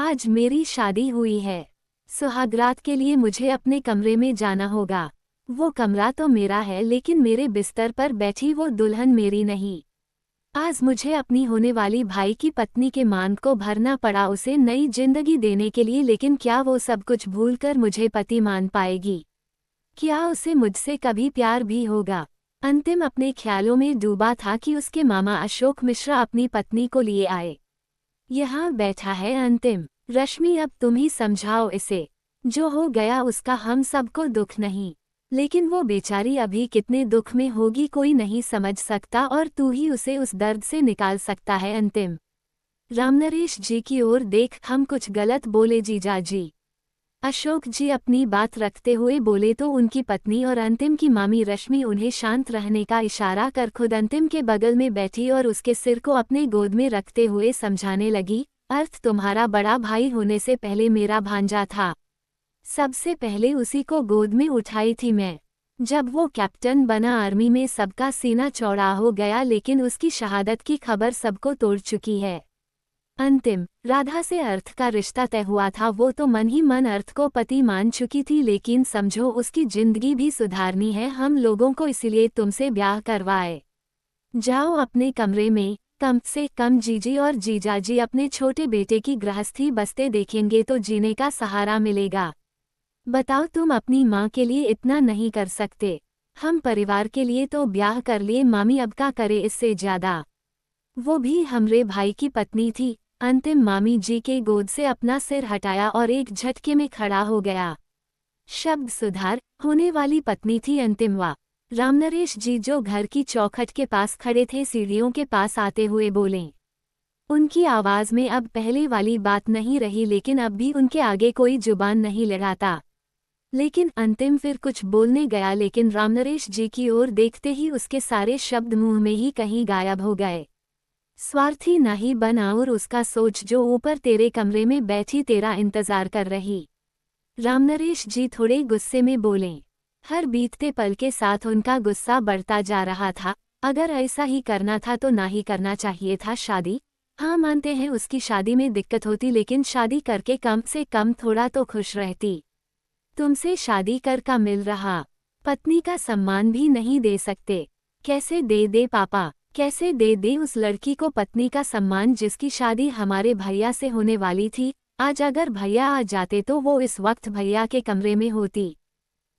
आज मेरी शादी हुई है। सुहागरात के लिए मुझे अपने कमरे में जाना होगा। वो कमरा तो मेरा है लेकिन मेरे बिस्तर पर बैठी वो दुल्हन मेरी नहीं। आज मुझे अपनी होने वाली भाई की पत्नी के मान को भरना पड़ा उसे नई जिंदगी देने के लिए, लेकिन क्या वो सब कुछ भूलकर मुझे पति मान पाएगी? क्या उसे मुझसे कभी प्यार भी होगा? अंतिम अपने ख्यालों में डूबा था कि उसके मामा अशोक मिश्रा अपनी पत्नी को लिए आए। यहाँ बैठा है अंतिम। रश्मि, अब तुम ही समझाओ इसे। जो हो गया उसका हम सबको दुख नहीं, लेकिन वो बेचारी अभी कितने दुख में होगी कोई नहीं समझ सकता, और तू ही उसे उस दर्द से निकाल सकता है अंतिम। रामनरेश जी की ओर देख, हम कुछ गलत बोले जीजा जी? अशोक जी अपनी बात रखते हुए बोले तो उनकी पत्नी और अंतिम की मामी रश्मि उन्हें शांत रहने का इशारा कर खुद अंतिम के बगल में बैठी और उसके सिर को अपने गोद में रखते हुए समझाने लगी, अर्थ तुम्हारा बड़ा भाई होने से पहले मेरा भांजा था। सबसे पहले उसी को गोद में उठाई थी मैं। जब वो कैप्टन बना आर्मी में सबका सीना चौड़ा हो गया, लेकिन उसकी शहादत की खबर सबको तोड़ चुकी है। अंतिम, राधा से अर्थ का रिश्ता तय हुआ था, वो तो मन ही मन अर्थ को पति मान चुकी थी, लेकिन समझो उसकी जिंदगी भी सुधारनी है हम लोगों को, इसलिए तुमसे ब्याह करवाए। जाओ अपने कमरे में। कम से कम जीजी और जीजाजी अपने छोटे बेटे की गृहस्थी बसते देखेंगे तो जीने का सहारा मिलेगा। बताओ, तुम अपनी माँ के लिए इतना नहीं कर सकते? हम परिवार के लिए तो ब्याह कर लिए, मामी अब का करे इससे ज्यादा? वो भी हमरे भाई की पत्नी थी। अंतिम मामी जी के गोद से अपना सिर हटाया और एक झटके में खड़ा हो गया। शब्द सुधार, होने वाली पत्नी थी अंतिमवा। रामनरेश जी जो घर की चौखट के पास खड़े थे सीढ़ियों के पास आते हुए बोले। उनकी आवाज में अब पहले वाली बात नहीं रही, लेकिन अब भी उनके आगे कोई जुबान नहीं लड़ाता। लेकिन अंतिम फिर कुछ बोलने गया, लेकिन रामनरेश जी की ओर देखते ही उसके सारे शब्द मुंह में ही कहीं गायब हो गए। स्वार्थी नहीं बना, और उसका सोच जो ऊपर तेरे कमरे में बैठी तेरा इंतजार कर रही। रामनरेश जी थोड़े गुस्से में बोले। हर बीतते पल के साथ उनका गुस्सा बढ़ता जा रहा था। अगर ऐसा ही करना था तो ना ही करना चाहिए था शादी। हाँ मानते हैं उसकी शादी में दिक्कत होती, लेकिन शादी करके कम से कम थोड़ा तो खुश रहती। तुमसे शादी कर का मिल रहा पत्नी का सम्मान भी नहीं दे सकते? कैसे दे पापा, कैसे दे उस लड़की को पत्नी का सम्मान जिसकी शादी हमारे भैया से होने वाली थी? आज अगर भैया आ जाते तो वो इस वक्त भैया के कमरे में होती।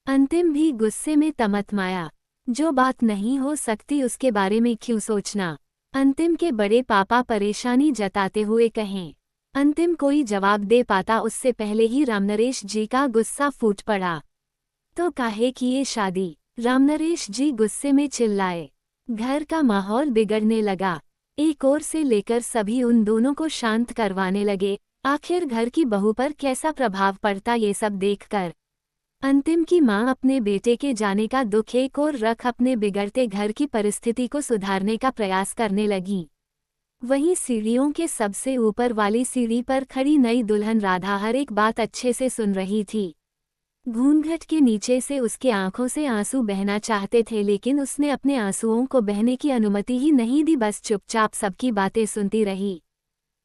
अंतिम भी गुस्से में तमतमाया। जो बात नहीं हो सकती उसके बारे में क्यों सोचना? अंतिम के बड़े पापा परेशानी जताते हुए कहें। अंतिम कोई जवाब दे पाता उससे पहले ही रामनरेश जी का गुस्सा फूट पड़ा। तो काहे की ये शादी? रामनरेश जी गुस्से में चिल्लाए। घर का माहौल बिगड़ने लगा। एक ओर से लेकर सभी उन दोनों को शांत करवाने लगे। आखिर घर की बहू पर कैसा प्रभाव पड़ता ये सब देखकर। अंतिम की मां अपने बेटे के जाने का दुख एक ओर रख अपने बिगड़ते घर की परिस्थिति को सुधारने का प्रयास करने लगी। वहीं सीढ़ियों के सबसे ऊपर वाली सीढ़ी पर खड़ी नई दुल्हन राधा हर एक बात अच्छे से सुन रही थी। घूंघट के नीचे से उसके आंखों से आंसू बहना चाहते थे, लेकिन उसने अपने आंसुओं को बहने की अनुमति ही नहीं दी, बस चुपचाप सबकी बातें सुनती रही।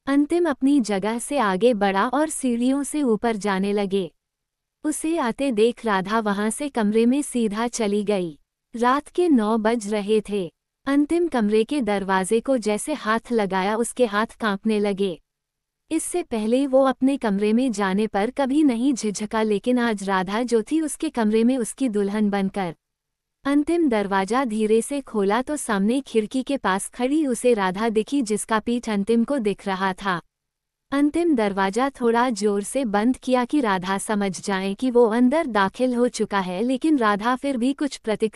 अंतिम अपनी जगह से आगे बढ़ा और सीढ़ियों से ऊपर जाने लगे। उसे आते देख राधा वहां से कमरे में सीधा चली गई। रात के 9 बज रहे थे। अंतिम कमरे के दरवाजे को जैसे हाथ लगाया उसके हाथ कांपने लगे। इससे पहले वो अपने कमरे में जाने पर कभी नहीं झिझका, लेकिन आज राधा जो थी उसके कमरे में उसकी दुल्हन बनकर। अंतिम दरवाजा धीरे से खोला तो सामने खिड़की के पास खड़ी उसे राधा दिखी, जिसका पीठ अंतिम को दिख रहा था। अंतिम दरवाजा थोड़ा जोर से बंद किया कि राधा समझ जाए कि वो अंदर दाखिल हो चुका है, लेकिन राधा फिर भी कुछ प्रतिक्रिया